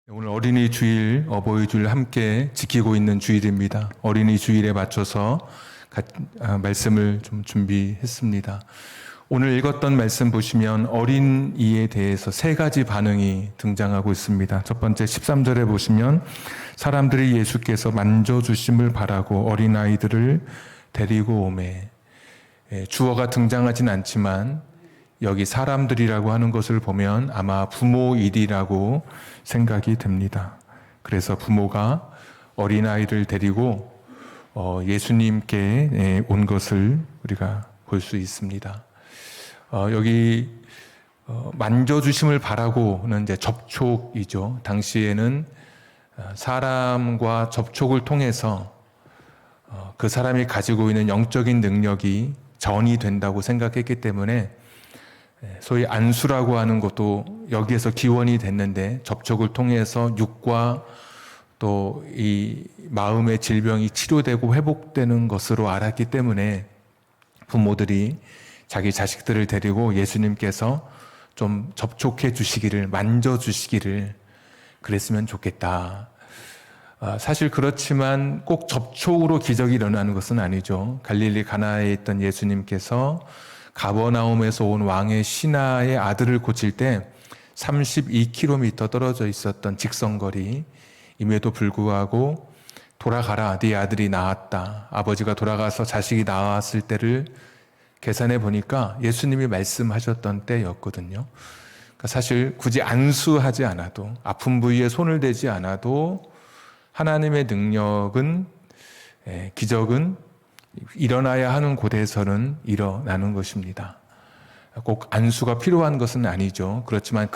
오늘 어린이 주일, 어버이 주일 함께 지키고 있는 주일입니다. 어린이 주일에 맞춰서 말씀을 좀 준비했습니다. 오늘 읽었던 말씀 보시면 어린이에 대해서 세 가지 반응이 등장하고 있습니다. 첫 번째 13절에 보시면 사람들이 예수께서 만져주심을 바라고 어린아이들을 데리고 오매. 주어가 등장하진 않지만 여기 사람들이라고 하는 것을 보면 아마 부모 일이라고 생각이 됩니다. 그래서 부모가 어린아이를 데리고 예수님께 온 것을 우리가 볼 수 있습니다. 여기 만져주심을 바라고는 이제 접촉이죠. 당시에는 사람과 접촉을 통해서 그 사람이 가지고 있는 영적인 능력이 전이 된다고 생각했기 때문에 소위 안수라고 하는 것도 여기에서 기원이 됐는데 접촉을 통해서 육과 또 이 마음의 질병이 치료되고 회복되는 것으로 알았기 때문에 부모들이 자기 자식들을 데리고 예수님께서 좀 접촉해 주시기를, 만져 주시기를 그랬으면 좋겠다. 사실 그렇지만 꼭 접촉으로 기적이 일어나는 것은 아니죠. 갈릴리 가나에 있던 예수님께서 가버나움에서 온 왕의 신하의 아들을 고칠 때 32km 떨어져 있었던 직선거리임에도 불구하고 돌아가라, 네 아들이 나았다. 아버지가 돌아가서 자식이 나왔을 때를 계산해 보니까 예수님이 말씀하셨던 때였거든요. 그러니까 사실 굳이 안수하지 않아도, 아픈 부위에 손을 대지 않아도 하나님의 능력은, 기적은 일어나야 하는 곳에서는 일어나는 것입니다. 꼭 안수가 필요한 것은 아니죠. 그렇지만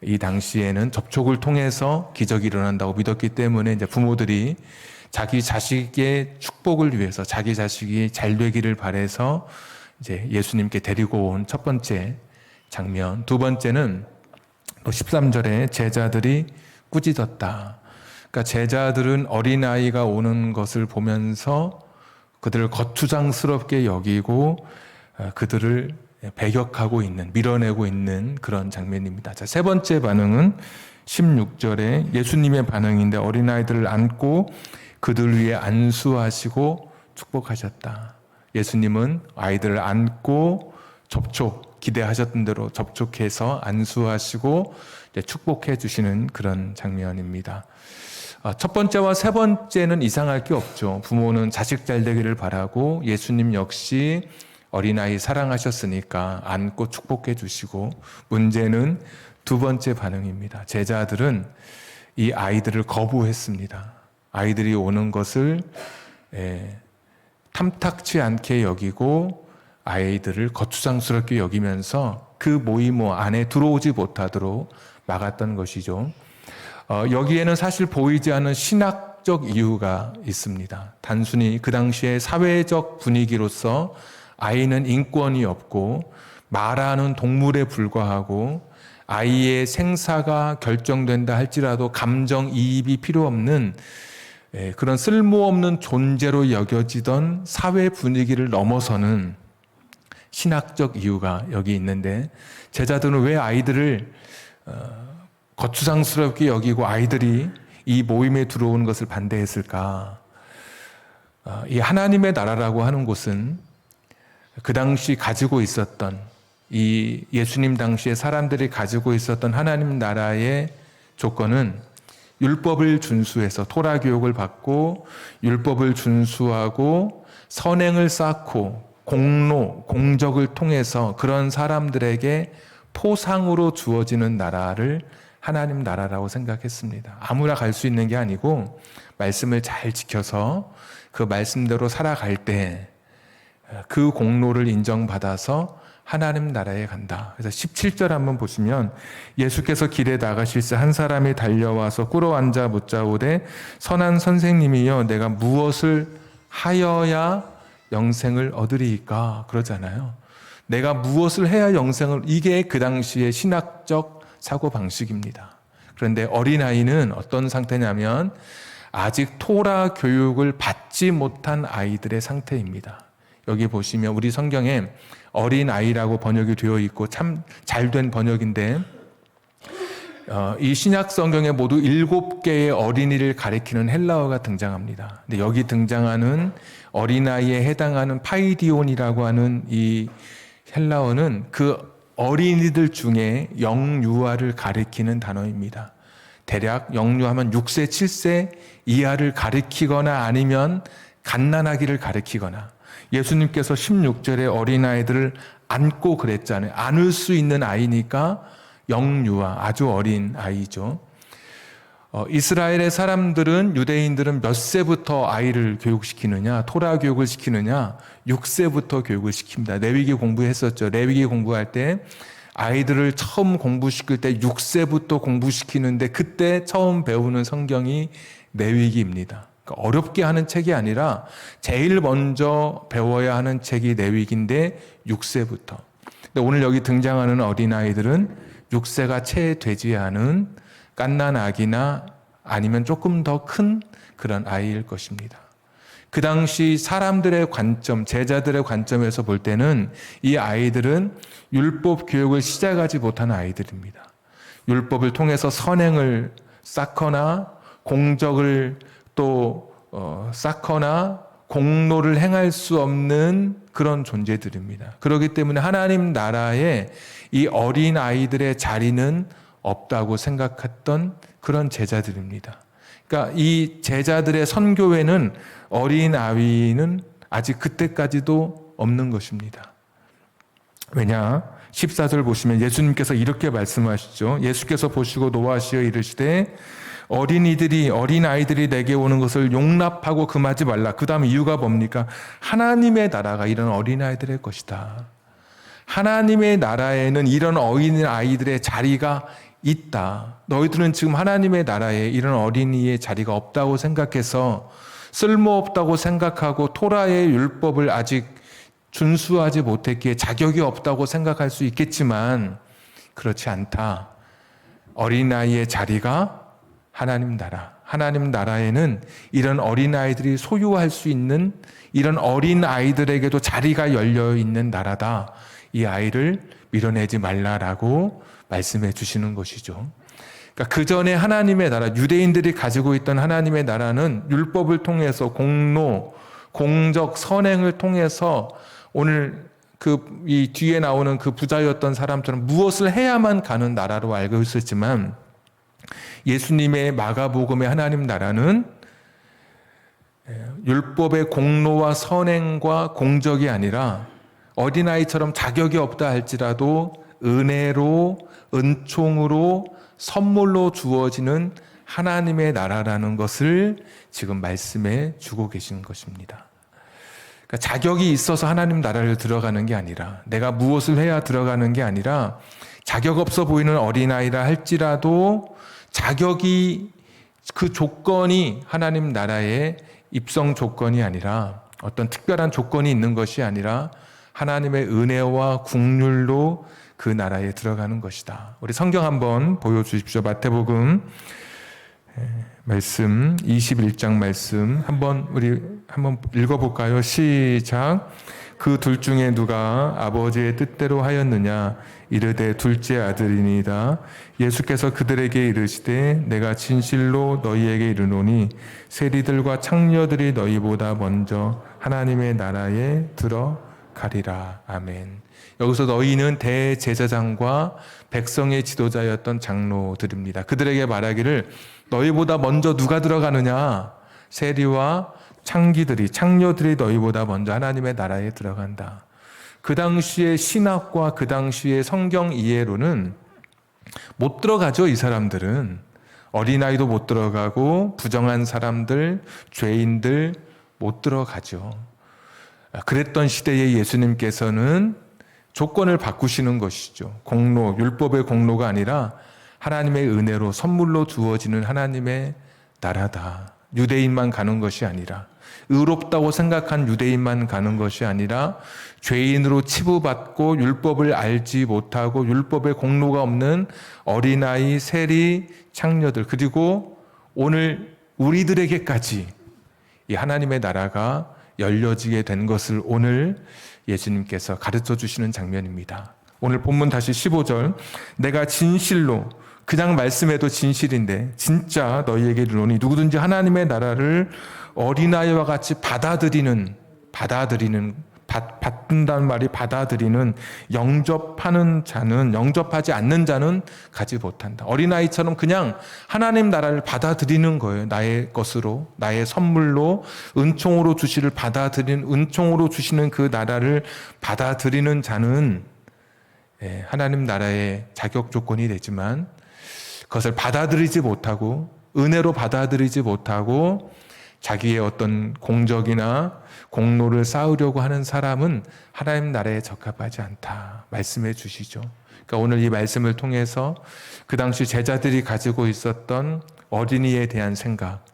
이 당시에는 접촉을 통해서 기적이 일어난다고 믿었기 때문에 이제 부모들이 자기 자식의 축복을 위해서 자기 자식이 잘 되기를 바라서 이제 예수님께 데리고 온 첫 번째 장면. 두 번째는 또 13절에 제자들이 꾸짖었다. 그러니까 제자들은 어린아이가 오는 것을 보면서 그들을 거추장스럽게 여기고 그들을 배격하고 있는, 밀어내고 있는 그런 장면입니다. 자, 세 번째 반응은 16절에 예수님의 반응인데 어린아이들을 안고 그들 위에 안수하시고 축복하셨다. 예수님은 아이들을 안고 기대하셨던 대로 접촉해서 안수하시고 축복해 주시는 그런 장면입니다. 첫 번째와 세 번째는 이상할 게 없죠. 부모는 자식 잘 되기를 바라고 예수님 역시 어린아이 사랑하셨으니까 안고 축복해 주시고, 문제는 두 번째 반응입니다. 제자들은 이 아이들을 거부했습니다. 아이들이 오는 것을 탐탁치 않게 여기고 아이들을 거추장스럽게 여기면서 그 모임 안에 들어오지 못하도록 막았던 것이죠. 여기에는 사실 보이지 않는 신학적 이유가 있습니다. 단순히 그 당시의 사회적 분위기로서 아이는 인권이 없고 말하는 동물에 불과하고 아이의 생사가 결정된다 할지라도 감정이입이 필요 없는 그런 쓸모없는 존재로 여겨지던 사회 분위기를 넘어서는 신학적 이유가 여기 있는데, 제자들은 왜 아이들을 거추장스럽게 여기고 아이들이 이 모임에 들어오는 것을 반대했을까? 이 하나님의 나라라고 하는 곳은 그 당시 가지고 있었던, 이 예수님 당시에 사람들이 가지고 있었던 하나님 나라의 조건은 율법을 준수해서 토라 교육을 받고 율법을 준수하고 선행을 쌓고 공적을 통해서 그런 사람들에게 포상으로 주어지는 나라를 하나님 나라라고 생각했습니다. 아무나 갈 수 있는 게 아니고 말씀을 잘 지켜서 그 말씀대로 살아갈 때 그 공로를 인정받아서 하나님 나라에 간다. 그래서 17절 한번 보시면 예수께서 길에 나가실 때 한 사람이 달려와서 꿇어앉아 묻자오되 선한 선생님이여 내가 무엇을 하여야 영생을 얻으리이까? 그러잖아요. 내가 무엇을 해야 이게 그 당시의 신학적 사고방식입니다. 그런데 어린아이는 어떤 상태냐면 아직 토라 교육을 받지 못한 아이들의 상태입니다. 여기 보시면 우리 성경에 어린아이라고 번역이 되어 있고 참 잘된 번역인데 이 신약 성경에 모두 7개의 어린이를 가리키는 헬라어가 등장합니다. 근데 여기 등장하는 어린아이에 해당하는 파이디온이라고 하는 이 헬라어는 그 어린이들 중에 영유아를 가리키는 단어입니다. 대략 영유하면 6세, 7세 이하를 가리키거나 아니면 갓난아기를 가리키거나, 예수님께서 16절에 어린아이들을 안고 그랬잖아요. 안을 수 있는 아이니까 영유아, 아주 어린 아이죠. 이스라엘의 사람들은, 유대인들은 몇 세부터 아이를 교육시키느냐, 토라 교육을 시키느냐, 6세부터 교육을 시킵니다. 레위기 공부했었죠. 레위기 공부할 때 아이들을 처음 공부시킬 때 6세부터 공부시키는데, 그때 처음 배우는 성경이 레위기입니다. 그러니까 어렵게 하는 책이 아니라 제일 먼저 배워야 하는 책이 레위기인데 6세부터. 근데 오늘 여기 등장하는 어린아이들은 6세가 채 되지 않은 갓난아기나 아니면 조금 더 큰 그런 아이일 것입니다. 그 당시 사람들의 관점, 제자들의 관점에서 볼 때는 이 아이들은 율법 교육을 시작하지 못한 아이들입니다. 율법을 통해서 선행을 쌓거나 공적을 또 쌓거나 공로를 행할 수 없는 그런 존재들입니다. 그렇기 때문에 하나님 나라에 이 어린 아이들의 자리는 없다고 생각했던 그런 제자들입니다. 그러니까 이 제자들의 선교회는 어린 아이는 아직 그때까지도 없는 것입니다. 왜냐? 14절 보시면 예수님께서 이렇게 말씀하시죠. 예수께서 보시고 노하시어 이르시되 어린아이들이 내게 오는 것을 용납하고 금하지 말라. 그 다음 이유가 뭡니까? 하나님의 나라가 이런 어린아이들의 것이다. 하나님의 나라에는 이런 어린아이들의 자리가 있다. 너희들은 지금 하나님의 나라에 이런 어린이의 자리가 없다고 생각해서, 쓸모없다고 생각하고 토라의 율법을 아직 준수하지 못했기에 자격이 없다고 생각할 수 있겠지만 그렇지 않다. 어린아이의 자리가 하나님 나라에는 이런 어린아이들이 소유할 수 있는, 이런 어린아이들에게도 자리가 열려있는 나라다. 이 아이를 밀어내지 말라라고 말씀해 주시는 것이죠. 그러니까 그 전에 하나님의 나라, 유대인들이 가지고 있던 하나님의 나라는 율법을 통해서 공로, 공적, 선행을 통해서 오늘 이 뒤에 나오는 그 부자였던 사람처럼 무엇을 해야만 가는 나라로 알고 있었지만, 예수님의 마가복음의 하나님 나라는 율법의 공로와 선행과 공적이 아니라 어린아이처럼 자격이 없다 할지라도 은혜로, 은총으로, 선물로 주어지는 하나님의 나라라는 것을 지금 말씀해 주고 계신 것입니다. 그러니까 자격이 있어서 하나님 나라를 들어가는 게 아니라, 내가 무엇을 해야 들어가는 게 아니라, 자격 없어 보이는 어린아이라 할지라도 자격이, 그 조건이 하나님 나라의 입성 조건이 아니라, 어떤 특별한 조건이 있는 것이 아니라 하나님의 은혜와 긍휼로 그 나라에 들어가는 것이다. 우리 성경 한번 보여주십시오. 마태복음 말씀 21장 말씀 우리 한번 읽어볼까요? 시작. 그 둘 중에 누가 아버지의 뜻대로 하였느냐? 이르되 둘째 아들이니이다. 예수께서 그들에게 이르시되 내가 진실로 너희에게 이르노니 세리들과 창녀들이 너희보다 먼저 하나님의 나라에 들어가리라. 아멘. 여기서 너희는 대제사장과 백성의 지도자였던 장로들입니다. 그들에게 말하기를 너희보다 먼저 누가 들어가느냐? 세리와 창녀들이 너희보다 먼저 하나님의 나라에 들어간다. 그 당시의 신학과 그 당시의 성경 이해로는 못 들어가죠. 이 사람들은 어린아이도 못 들어가고 부정한 사람들, 죄인들 못 들어가죠. 그랬던 시대에 예수님께서는 조건을 바꾸시는 것이죠. 공로, 율법의 공로가 아니라 하나님의 은혜로 선물로 주어지는 하나님의 나라다. 유대인만 가는 것이 아니라, 의롭다고 생각한 유대인만 가는 것이 아니라 죄인으로 치부받고 율법을 알지 못하고 율법의 공로가 없는 어린아이, 세리, 창녀들, 그리고 오늘 우리들에게까지 이 하나님의 나라가 열려지게 된 것을 오늘 예수님께서 가르쳐 주시는 장면입니다. 오늘 본문 다시 15절. 내가 진실로 그냥 말씀해도 진실인데 진짜 너희에게 이르노니 누구든지 하나님의 나라를 어린아이와 같이 받아들이는 받는다는 말이 받아들이는 영접하는 자는 영접하지 않는 자는 가지 못한다. 어린아이처럼 그냥 하나님 나라를 받아들이는 거예요. 나의 것으로, 나의 선물로, 은총으로 주시를 받아들이는, 은총으로 주시는 그 나라를 받아들이는 자는 하나님 나라의 자격 조건이 되지만 그것을 받아들이지 못하고 은혜로 받아들이지 못하고 자기의 어떤 공적이나 공로를 쌓으려고 하는 사람은 하나님 나라에 적합하지 않다 말씀해 주시죠. 그러니까 오늘 이 말씀을 통해서 그 당시 제자들이 가지고 있었던 어린이에 대한 생각,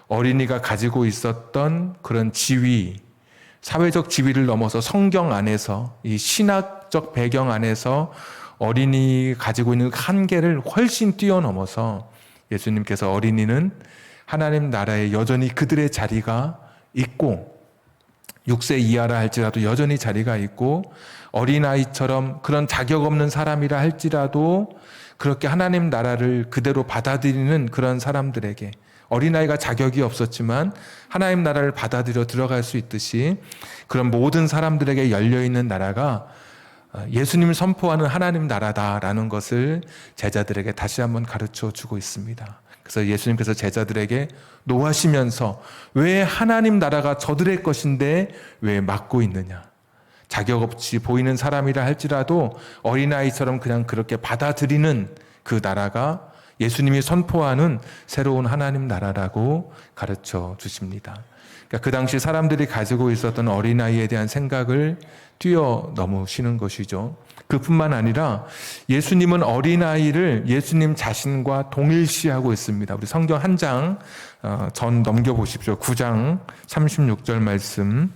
어린이가 가지고 있었던 그런 지위, 사회적 지위를 넘어서 성경 안에서 이 신학적 배경 안에서 어린이 가지고 있는 한계를 훨씬 뛰어넘어서 예수님께서 어린이는 하나님 나라에 여전히 그들의 자리가 있고 6세 이하라 할지라도 여전히 자리가 있고 어린아이처럼 그런 자격 없는 사람이라 할지라도 그렇게 하나님 나라를 그대로 받아들이는 그런 사람들에게 어린아이가 자격이 없었지만 하나님 나라를 받아들여 들어갈 수 있듯이 그런 모든 사람들에게 열려있는 나라가 예수님을 선포하는 하나님 나라다라는 것을 제자들에게 다시 한번 가르쳐 주고 있습니다. 그래서 예수님께서 제자들에게 노하시면서 왜 하나님 나라가 저들의 것인데 왜 막고 있느냐. 자격 없이 보이는 사람이라 할지라도 어린아이처럼 그냥 그렇게 받아들이는 그 나라가 예수님이 선포하는 새로운 하나님 나라라고 가르쳐 주십니다. 그러니까 그 당시 사람들이 가지고 있었던 어린아이에 대한 생각을 뛰어넘으시는 것이죠. 그뿐만 아니라 예수님은 어린아이를 예수님 자신과 동일시하고 있습니다. 우리 성경 한 장 전 넘겨보십시오. 9장 36절 말씀.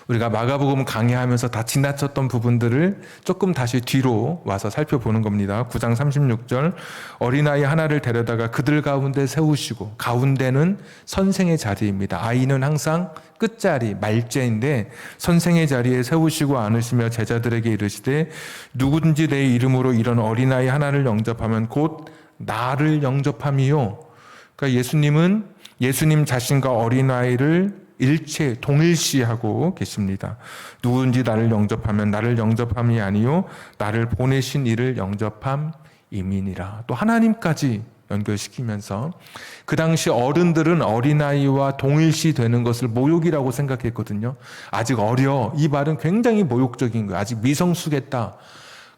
우리가 마가복음 강의하면서 다 지나쳤던 부분들을 조금 다시 뒤로 와서 살펴보는 겁니다. 9장 36절 어린아이 하나를 데려다가 그들 가운데 세우시고 가운데는 선생의 자리입니다. 아이는 항상 끝자리, 말제인데 선생의 자리에 세우시고 안으시며 제자들에게 이르시되 누구든지 내 이름으로 이런 어린아이 하나를 영접하면 곧 나를 영접함이요. 그러니까 예수님은 예수님 자신과 어린아이를 일체 동일시하고 계십니다. 누구든지 나를 영접하면 나를 영접함이 아니요 나를 보내신 이를 영접함이니라. 또 하나님까지 연결시키면서 그 당시 어른들은 어린아이와 동일시 되는 것을 모욕이라고 생각했거든요. 아직 어려. 이 말은 굉장히 모욕적인 거예요. 아직 미성숙했다.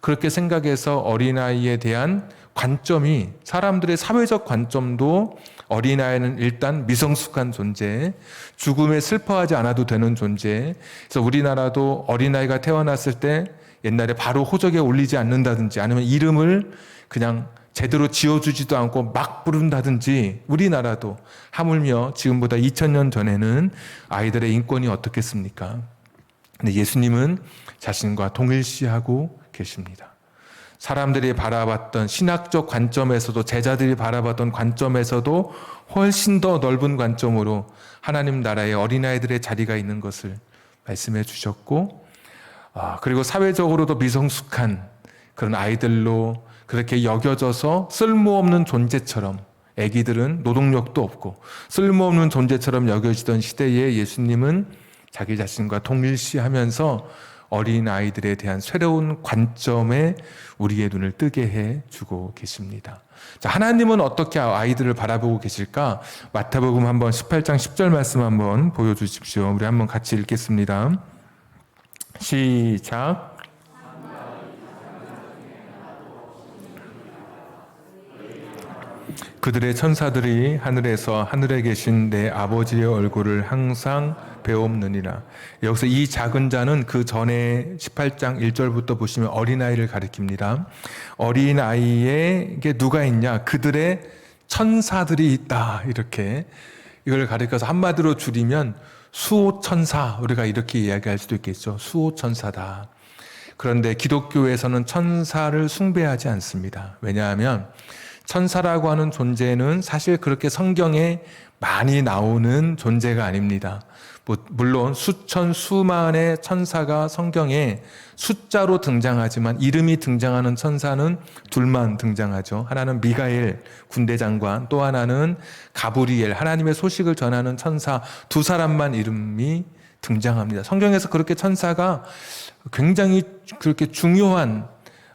그렇게 생각해서 어린아이에 대한 관점이 사람들의 사회적 관점도 어린아이는 일단 미성숙한 존재, 죽음에 슬퍼하지 않아도 되는 존재. 그래서 우리나라도 어린아이가 태어났을 때 옛날에 바로 호적에 올리지 않는다든지 아니면 이름을 그냥 제대로 지어주지도 않고 막 부른다든지 우리나라도 하물며 지금보다 2000년 전에는 아이들의 인권이 어떻겠습니까? 근데 예수님은 자신과 동일시하고 계십니다. 사람들이 바라봤던 신학적 관점에서도 제자들이 바라봤던 관점에서도 훨씬 더 넓은 관점으로 하나님 나라의 어린아이들의 자리가 있는 것을 말씀해 주셨고 그리고 사회적으로도 미성숙한 그런 아이들로 그렇게 여겨져서 쓸모없는 존재처럼 아기들은 노동력도 없고 쓸모없는 존재처럼 여겨지던 시대에 예수님은 자기 자신과 동일시하면서 어린아이들에 대한 새로운 관점에 우리의 눈을 뜨게 해주고 계십니다. 자, 하나님은 어떻게 아이들을 바라보고 계실까? 마태복음 한번 18장 10절 말씀 한번 보여주십시오. 우리 한번 같이 읽겠습니다. 시작. 그들의 천사들이 하늘에서 하늘에 계신 내 아버지의 얼굴을 항상 배옵느니라. 여기서 이 작은 자는 그 전에 18장 1절부터 보시면 어린아이를 가리킵니다. 어린아이에게 누가 있냐? 그들의 천사들이 있다. 이렇게 이걸 가리켜서 한마디로 줄이면 수호천사, 우리가 이렇게 이야기할 수도 있겠죠. 수호천사다. 그런데 기독교에서는 천사를 숭배하지 않습니다. 왜냐하면 천사라고 하는 존재는 사실 그렇게 성경에 많이 나오는 존재가 아닙니다. 물론 수천 수만의 천사가 성경에 숫자로 등장하지만 이름이 등장하는 천사는 둘만 등장하죠. 하나는 미가엘 군대 장관, 또 하나는 가브리엘 하나님의 소식을 전하는 천사, 두 사람만 이름이 등장합니다. 성경에서 그렇게 천사가 굉장히 그렇게 중요한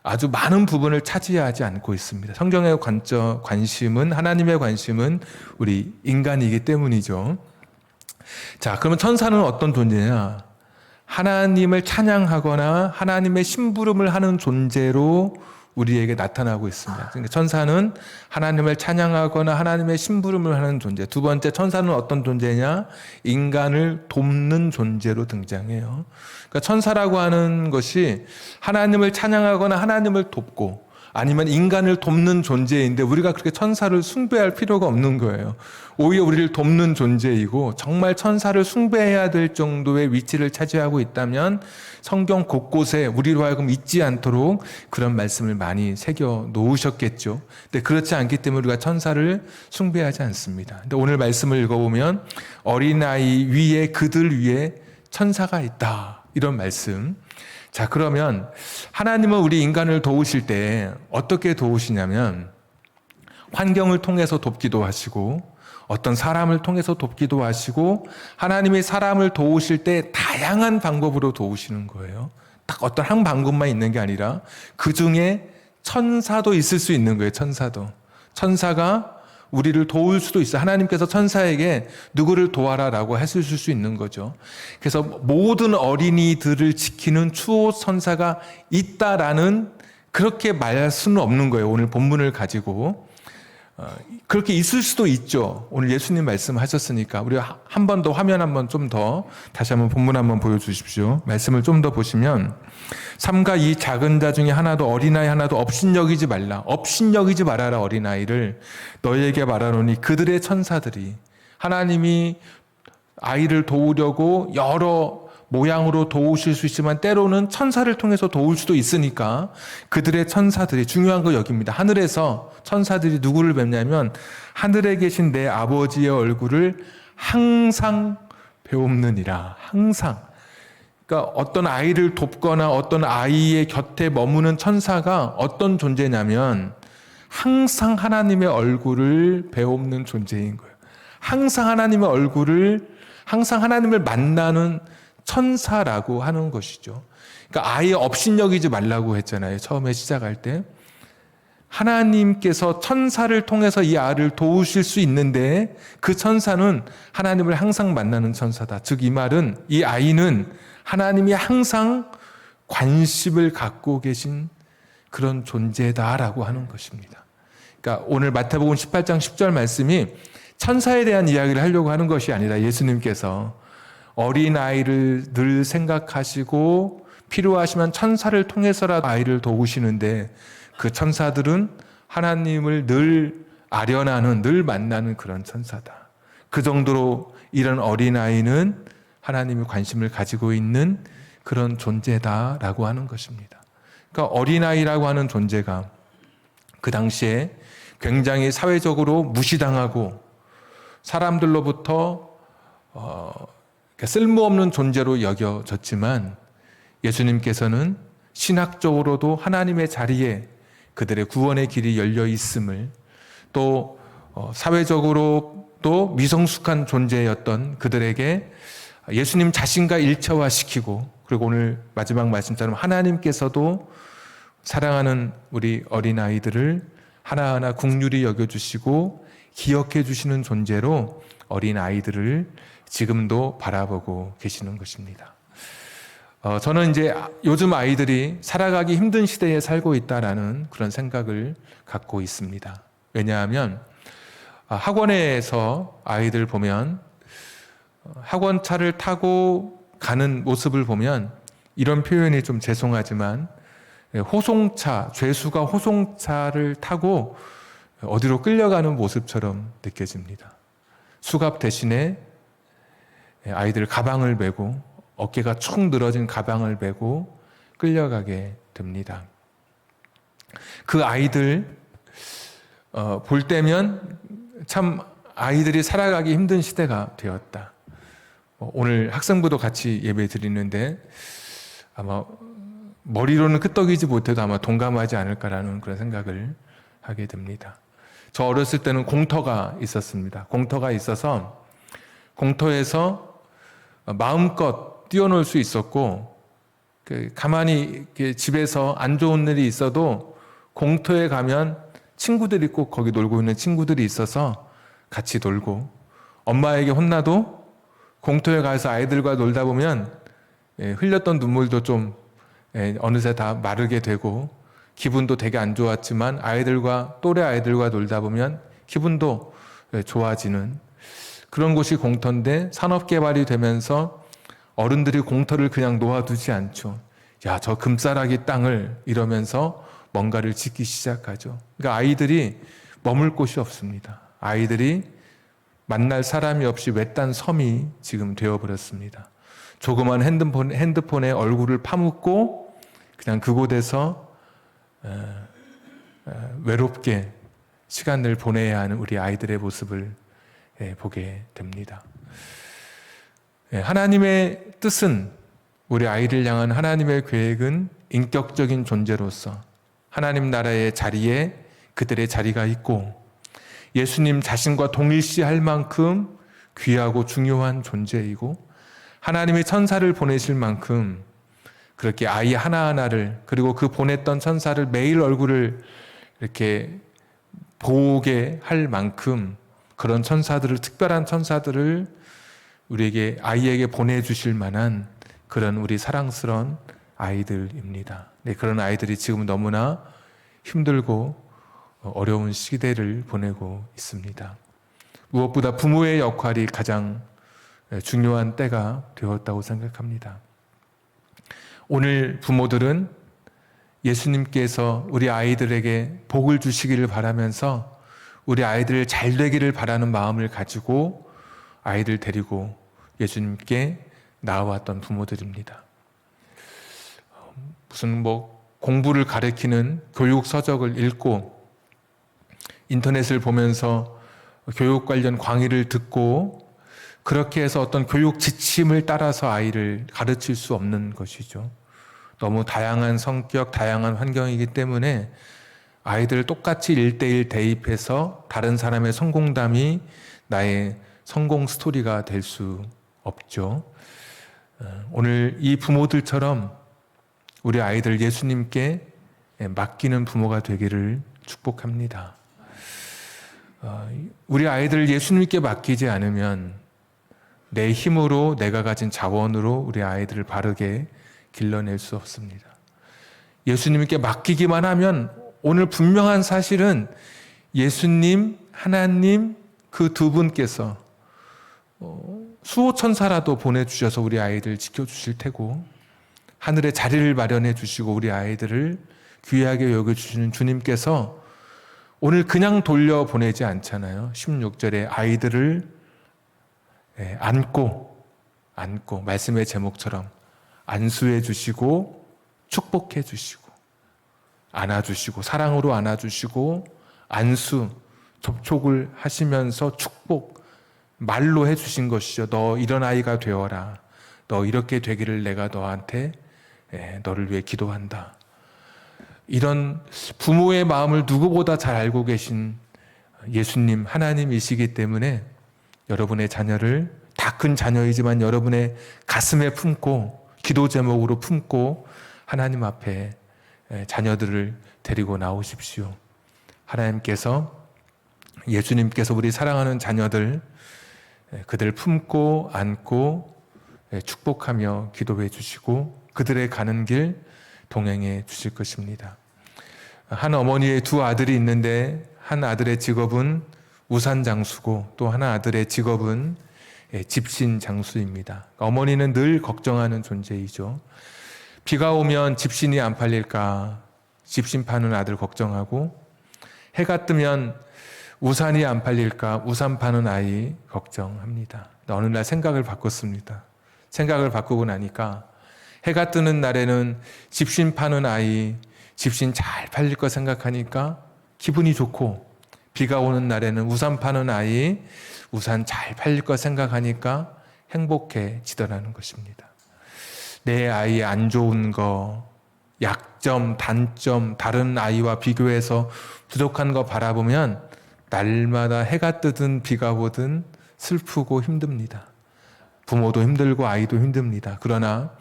아주 많은 부분을 차지하지 않고 있습니다. 성경의 관심은, 하나님의 관심은 우리 인간이기 때문이죠. 자, 그러면 천사는 어떤 존재냐? 하나님을 찬양하거나 하나님의 심부름을 하는 존재로 우리에게 나타나고 있습니다. 그러니까 천사는 하나님을 찬양하거나 하나님의 심부름을 하는 존재. 두 번째, 천사는 어떤 존재냐? 인간을 돕는 존재로 등장해요. 그러니까 천사라고 하는 것이 하나님을 찬양하거나 하나님을 돕고 아니면 인간을 돕는 존재인데 우리가 그렇게 천사를 숭배할 필요가 없는 거예요. 오히려 우리를 돕는 존재이고 정말 천사를 숭배해야 될 정도의 위치를 차지하고 있다면 성경 곳곳에 우리로 하여금 잊지 않도록 그런 말씀을 많이 새겨 놓으셨겠죠. 근데 그렇지 않기 때문에 우리가 천사를 숭배하지 않습니다. 근데 오늘 말씀을 읽어보면 어린아이 위에 그들 위에 천사가 있다. 이런 말씀. 자, 그러면 하나님은 우리 인간을 도우실 때 어떻게 도우시냐면 환경을 통해서 돕기도 하시고 어떤 사람을 통해서 돕기도 하시고 하나님이 사람을 도우실 때 다양한 방법으로 도우시는 거예요. 딱 어떤 한 방법만 있는 게 아니라 그 중에 천사도 있을 수 있는 거예요. 천사가 우리를 도울 수도 있어요. 하나님께서 천사에게 누구를 도와라라고 하실 수 있는 거죠. 그래서 모든 어린이들을 지키는 추호 천사가 있다라는 그렇게 말할 수는 없는 거예요. 오늘 본문을 가지고. 그렇게 있을 수도 있죠. 오늘 예수님 말씀하셨으니까 우리 한 번 더 화면 한번 좀 더 다시 한번 본문 한번 보여주십시오. 말씀을 좀 더 보시면 삼가 이 작은 자 중에 하나도 어린아이 하나도 업신여기지 말아라 어린아이를 너희에게 말하노니 그들의 천사들이 하나님이 아이를 도우려고 여러 모양으로 도우실 수 있지만 때로는 천사를 통해서 도울 수도 있으니까 그들의 천사들이 중요한 거 여기입니다. 하늘에서 천사들이 누구를 뵙냐면 하늘에 계신 내 아버지의 얼굴을 항상 배옵느니라. 항상. 그러니까 어떤 아이를 돕거나 어떤 아이의 곁에 머무는 천사가 어떤 존재냐면 항상 하나님의 얼굴을 배옵는 존재인 거예요. 항상 하나님을 만나는 천사라고 하는 것이죠. 그러니까 아예 업신여기지 말라고 했잖아요. 처음에 시작할 때. 하나님께서 천사를 통해서 이 아이를 도우실 수 있는데 그 천사는 하나님을 항상 만나는 천사다. 즉 이 말은 이 아이는 하나님이 항상 관심을 갖고 계신 그런 존재다라고 하는 것입니다. 그러니까 오늘 마태복음 18장 10절 말씀이 천사에 대한 이야기를 하려고 하는 것이 아니라 예수님께서 어린아이를 늘 생각하시고 필요하시면 천사를 통해서라도 아이를 도우시는데 그 천사들은 하나님을 늘 아련하는, 늘 만나는 그런 천사다. 그 정도로 이런 어린아이는 하나님이 관심을 가지고 있는 그런 존재다라고 하는 것입니다. 그러니까 어린아이라고 하는 존재가 그 당시에 굉장히 사회적으로 무시당하고 사람들로부터 쓸모없는 존재로 여겨졌지만 예수님께서는 신학적으로도 하나님의 자리에 그들의 구원의 길이 열려 있음을 또 사회적으로도 미성숙한 존재였던 그들에게 예수님 자신과 일체화시키고 그리고 오늘 마지막 말씀처럼 하나님께서도 사랑하는 우리 어린아이들을 하나하나 긍휼히 여겨주시고 기억해 주시는 존재로 어린아이들을 지금도 바라보고 계시는 것입니다. 저는 이제 요즘 아이들이 살아가기 힘든 시대에 살고 있다라는 그런 생각을 갖고 있습니다. 왜냐하면 학원에서 아이들 보면 학원차를 타고 가는 모습을 보면 이런 표현이 좀 죄송하지만 호송차, 죄수가 호송차를 타고 어디로 끌려가는 모습처럼 느껴집니다. 수갑 대신에 아이들 가방을 메고 어깨가 축 늘어진 가방을 메고 끌려가게 됩니다. 그 아이들 볼 때면 참 아이들이 살아가기 힘든 시대가 되었다. 오늘 학생부도 같이 예배 드리는데 아마 머리로는 끄떡이지 못해도 아마 동감하지 않을까라는 그런 생각을 하게 됩니다. 저 어렸을 때는 공터가 있었습니다. 공터가 있어서 공터에서 마음껏 뛰어놀 수 있었고, 가만히 집에서 안 좋은 일이 있어도 공터에 가면 친구들이 꼭 거기 놀고 있는 친구들이 있어서 같이 놀고, 엄마에게 혼나도 공터에 가서 아이들과 놀다 보면 흘렸던 눈물도 좀 어느새 다 마르게 되고, 기분도 되게 안 좋았지만 또래 아이들과 놀다 보면 기분도 좋아지는 그런 곳이 공터인데, 산업개발이 되면서 어른들이 공터를 그냥 놓아두지 않죠. 야, 저 금싸라기 땅을 이러면서 뭔가를 짓기 시작하죠. 그러니까 아이들이 머물 곳이 없습니다. 아이들이 만날 사람이 없이 외딴 섬이 지금 되어버렸습니다. 조그만 핸드폰에 얼굴을 파묻고 그냥 그곳에서 외롭게 시간을 보내야 하는 우리 아이들의 모습을 보게 됩니다. 하나님의 뜻은, 우리 아이를 향한 하나님의 계획은 인격적인 존재로서 하나님 나라의 자리에 그들의 자리가 있고, 예수님 자신과 동일시할 만큼 귀하고 중요한 존재이고, 하나님이 천사를 보내실 만큼 그렇게 아이 하나하나를, 그리고 그 보냈던 천사를 매일 얼굴을 이렇게 보게 할 만큼 그런 천사들을, 특별한 천사들을 우리에게, 아이에게 보내주실 만한 그런 우리 사랑스러운 아이들입니다. 네, 그런 아이들이 지금 너무나 힘들고 어려운 시대를 보내고 있습니다. 무엇보다 부모의 역할이 가장 중요한 때가 되었다고 생각합니다. 오늘 부모들은 예수님께서 우리 아이들에게 복을 주시기를 바라면서 우리 아이들 잘 되기를 바라는 마음을 가지고 아이들 데리고 예수님께 나아왔던 부모들입니다. 무슨 공부를 가르치는 교육 서적을 읽고 인터넷을 보면서 교육 관련 강의를 듣고 그렇게 해서 어떤 교육 지침을 따라서 아이를 가르칠 수 없는 것이죠. 너무 다양한 성격, 다양한 환경이기 때문에 아이들을 똑같이 1:1 대입해서 다른 사람의 성공담이 나의 성공 스토리가 될 수 없죠. 오늘 이 부모들처럼 우리 아이들 예수님께 맡기는 부모가 되기를 축복합니다. 우리 아이들 예수님께 맡기지 않으면 내 힘으로, 내가 가진 자원으로 우리 아이들을 바르게 길러낼 수 없습니다. 예수님께 맡기기만 하면, 오늘 분명한 사실은 예수님, 하나님 그 두 분께서 수호천사라도 보내주셔서 우리 아이들 지켜주실 테고, 하늘에 자리를 마련해 주시고 우리 아이들을 귀하게 여겨주시는 주님께서 오늘 그냥 돌려보내지 않잖아요. 16절에 아이들을 안고 말씀의 제목처럼 안수해 주시고 축복해 주시고 안아주시고 사랑으로 안아주시고 안수, 접촉을 하시면서 축복, 말로 해주신 것이죠. 너 이런 아이가 되어라. 너 이렇게 되기를 내가 너한테 너를 위해 기도한다. 이런 부모의 마음을 누구보다 잘 알고 계신 예수님, 하나님이시기 때문에 여러분의 자녀를, 다 큰 자녀이지만 여러분의 가슴에 품고 기도 제목으로 품고 하나님 앞에 자녀들을 데리고 나오십시오. 하나님께서, 예수님께서 우리 사랑하는 자녀들, 그들 품고 안고 축복하며 기도해 주시고 그들의 가는 길 동행해 주실 것입니다. 한 어머니의 두 아들이 있는데 한 아들의 직업은 우산장수고 또 하나 아들의 직업은 집신장수입니다. 어머니는 늘 걱정하는 존재이죠. 비가 오면 집신이 안 팔릴까 집신 파는 아들 걱정하고, 해가 뜨면 우산이 안 팔릴까 우산 파는 아이 걱정합니다. 어느 날 생각을 바꿨습니다. 생각을 바꾸고 나니까 해가 뜨는 날에는 집신 파는 아이, 집신 잘 팔릴 거 생각하니까 기분이 좋고, 비가 오는 날에는 우산 파는 아이, 우산 잘 팔릴 거 생각하니까 행복해지더라는 것입니다. 내 아이의 안 좋은 거, 약점, 단점, 다른 아이와 비교해서 부족한 거 바라보면 날마다 해가 뜨든 비가 오든 슬프고 힘듭니다. 부모도 힘들고 아이도 힘듭니다. 그러나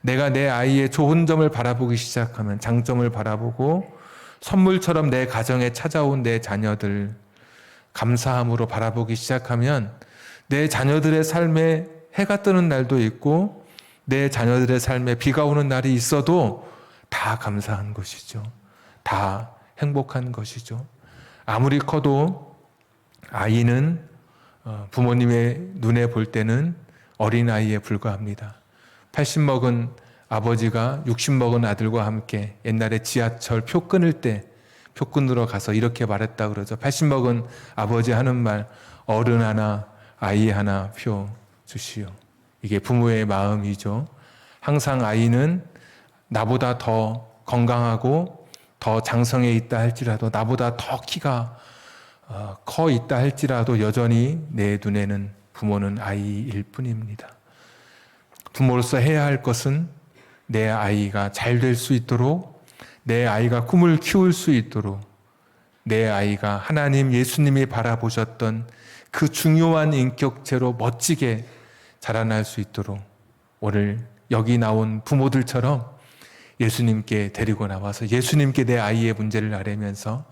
내가 내 아이의 좋은 점을 바라보기 시작하면, 장점을 바라보고 선물처럼 내 가정에 찾아온 내 자녀들 감사함으로 바라보기 시작하면 내 자녀들의 삶에 해가 뜨는 날도 있고 내 자녀들의 삶에 비가 오는 날이 있어도 다 감사한 것이죠. 다 행복한 것이죠. 아무리 커도 아이는 부모님의 눈에 볼 때는 어린아이에 불과합니다. 80 먹은 아버지가 60 먹은 아들과 함께 옛날에 지하철 표 끊을 때 표 끊으러 가서 이렇게 말했다 그러죠. 80 먹은 아버지 하는 말, 어른 하나 아이 하나 표 주시오. 이게 부모의 마음이죠. 항상 아이는 나보다 더 건강하고 더 장성해 있다 할지라도, 나보다 더 키가 커 있다 할지라도 여전히 내 눈에는 부모는 아이일 뿐입니다. 부모로서 해야 할 것은 내 아이가 잘 될 수 있도록, 내 아이가 꿈을 키울 수 있도록, 내 아이가 하나님 예수님이 바라보셨던 그 중요한 인격체로 멋지게 자라날 수 있도록 오늘 여기 나온 부모들처럼 예수님께 데리고 나와서 예수님께 내 아이의 문제를 아뢰면서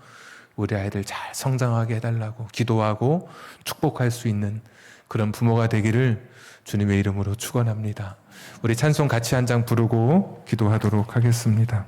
우리 아이들 잘 성장하게 해달라고 기도하고 축복할 수 있는 그런 부모가 되기를 주님의 이름으로 축원합니다. 우리 찬송 같이 한 장 부르고 기도하도록 하겠습니다.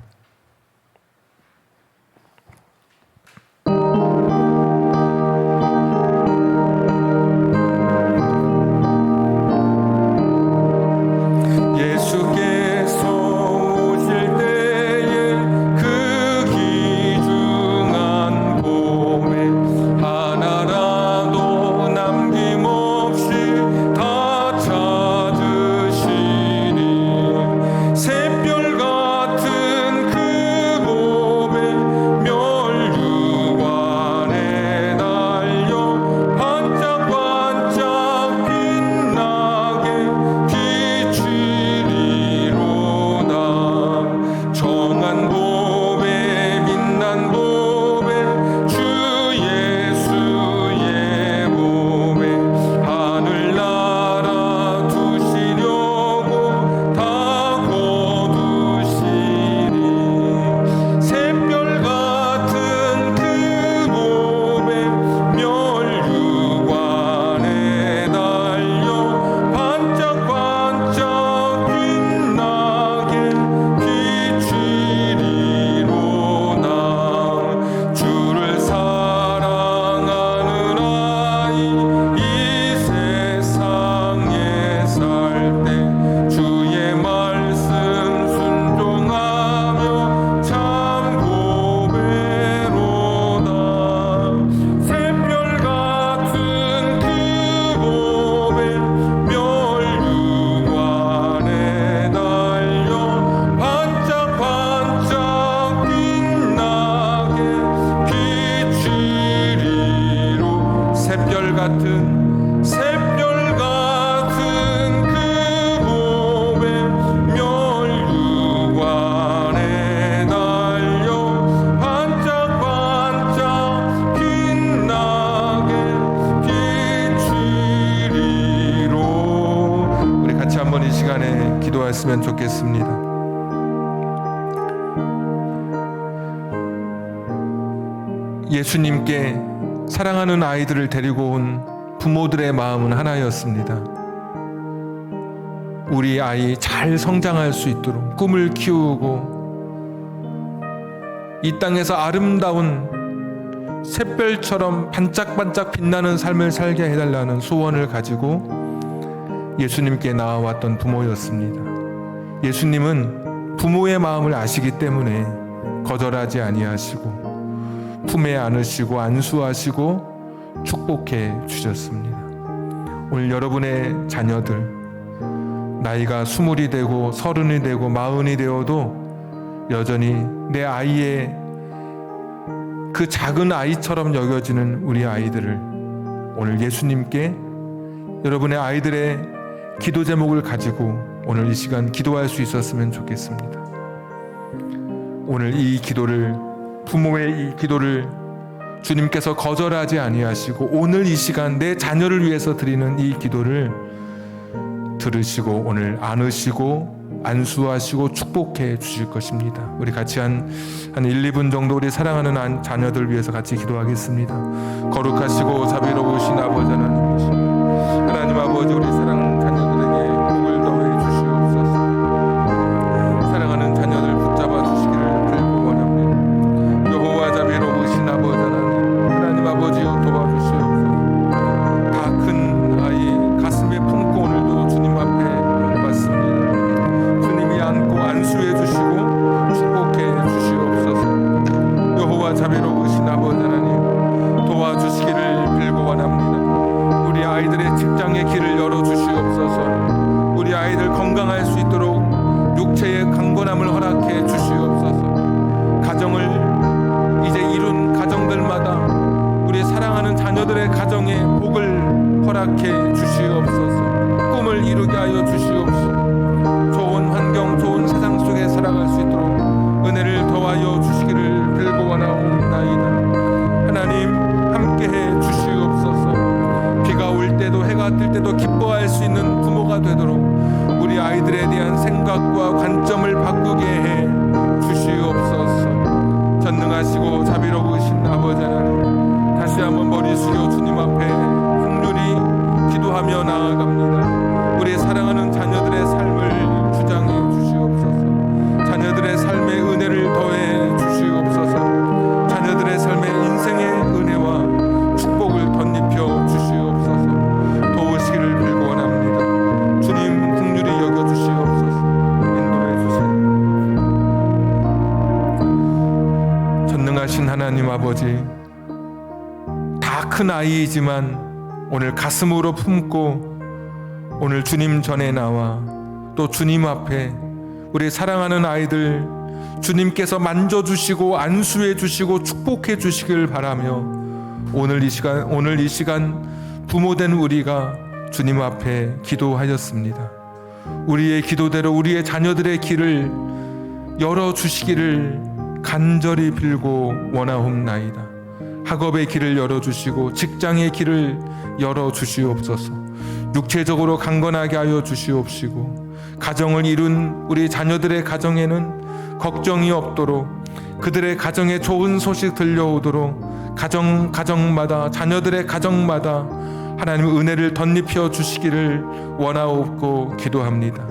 기도했으면 좋겠습니다. 예수님께 사랑하는 아이들을 데리고 온 부모들의 마음은 하나였습니다. 우리 아이 잘 성장할 수 있도록 꿈을 키우고 이 땅에서 아름다운 샛별처럼 반짝반짝 빛나는 삶을 살게 해달라는 소원을 가지고 예수님께 나와왔던 부모였습니다. 예수님은 부모의 마음을 아시기 때문에 거절하지 아니하시고 품에 안으시고 안수하시고 축복해 주셨습니다. 오늘 여러분의 자녀들 나이가 20이 되고 30이 되고 40이 되어도 여전히 내 아이의 그 작은 아이처럼 여겨지는 우리 아이들을 오늘 예수님께 여러분의 아이들의 기도 제목을 가지고 오늘 이 시간 기도할 수 있었으면 좋겠습니다. 오늘 이 기도를, 부모의 이 기도를 주님께서 거절하지 아니하시고 오늘 이 시간 내 자녀를 위해서 드리는 이 기도를 들으시고 오늘 안으시고 안수하시고 축복해 주실 것입니다. 우리 같이 한 1, 2분 정도 우리 사랑하는 자녀들 위해서 같이 기도하겠습니다. 거룩하시고 자비로우신 아버지 하나님이시여, 하나님 아버지, 우리 사랑하는 자녀들에게 복을 더해 주시옵소서. 사랑하는 자녀들 붙잡아 주시기를 빌고 원합니다. 여호와 자비로우신 아버지 하나님 아버지여 도와주시옵소서. 다 큰 아이 가슴에 품고 오늘도 주님 앞에 왔습니다. 주님이 안고 안수해 주시고 축복해 주시옵소서. 여호와 자비로우신 아버지 하나님 도와주시기를 빌고 원합니다. 우리 아이들의 직장의 길을 열어 주시옵소서. 우리 아이들 건강할 수 있도록 육체의 강건함을 허락해 주시옵소서. 가정을 이제 이룬 가정들마다 우리 사랑하는 자녀들의 가정에 복을 허락해 주시옵소서. 꿈을 이루게 하여 주시옵소서. 좋은 환경, 좋은 세상 속에 살아갈 수 있도록 은혜를 더하여 주시기를 빌고 원하옵나이다. 하나님 함께해 주시옵소서. 비가 올 때도 해가 뜰 때도 기뻐할 수 있는 부모가 되도록 우리 아이들에 대한 생각과 관점을 바꾸게 해 주시옵소서. 전능하시고 자비로우신 아버지 하나님, 다시 한번 머리 숙여 주님 앞에 긍휼히 기도하며 나아갑니다. 우리 사랑하는 자녀들의 삶을 주장해 주시옵소서. 자녀들의 삶에 은혜를 더해 주시옵소서. 자녀들의 삶에 인생의 은혜와 축복을 덧입혀 주시옵소서. 도우시기를 빌고 원합니다. 주님 긍휼히 여겨 주시옵소서. 인도해 주세요. 전능하신 하나님 아버지, 다 큰 아이이지만 오늘 가슴으로 품고 오늘 주님 전에 나와 또 주님 앞에 우리 사랑하는 아이들 주님께서 만져주시고 안수해 주시고 축복해 주시길 바라며 오늘 이 시간 부모된 우리가 주님 앞에 기도하였습니다. 우리의 기도대로 우리의 자녀들의 길을 열어주시기를 간절히 빌고 원하옵나이다. 학업의 길을 열어주시고 직장의 길을 열어주시옵소서. 육체적으로 강건하게 하여 주시옵시고 가정을 이룬 우리 자녀들의 가정에는 걱정이 없도록, 그들의 가정에 좋은 소식 들려오도록 가정마다, 자녀들의 가정마다 하나님의 은혜를 덧입혀 주시기를 원하옵고 기도합니다.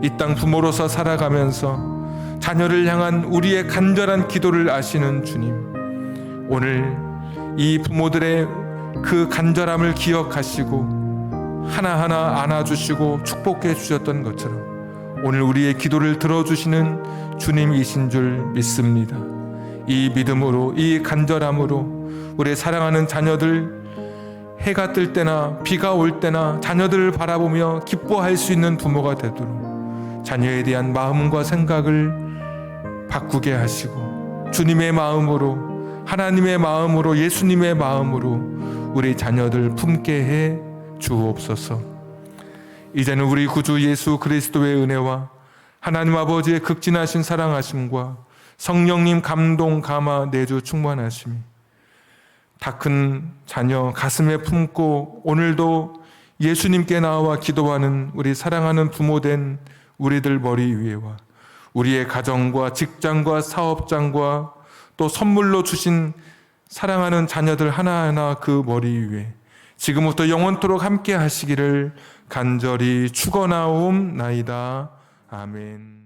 이 땅 부모로서 살아가면서 자녀를 향한 우리의 간절한 기도를 아시는 주님, 오늘 이 부모들의 그 간절함을 기억하시고 하나하나 안아주시고 축복해 주셨던 것처럼 오늘 우리의 기도를 들어주시는 주님이신 줄 믿습니다. 이 믿음으로, 이 간절함으로 우리 사랑하는 자녀들 해가 뜰 때나 비가 올 때나 자녀들을 바라보며 기뻐할 수 있는 부모가 되도록 자녀에 대한 마음과 생각을 바꾸게 하시고 주님의 마음으로, 하나님의 마음으로, 예수님의 마음으로 우리 자녀들 품게 해 주옵소서. 이제는 우리 구주 예수 그리스도의 은혜와 하나님 아버지의 극진하신 사랑하심과 성령님 감동, 감화, 내주 충만하심이 다 큰 자녀 가슴에 품고 오늘도 예수님께 나와 기도하는 우리 사랑하는 부모된 우리들 머리 위에와 우리의 가정과 직장과 사업장과 또 선물로 주신 사랑하는 자녀들 하나하나 그 머리 위에 지금부터 영원토록 함께 하시기를 간절히 축원하옵나이다. 아멘.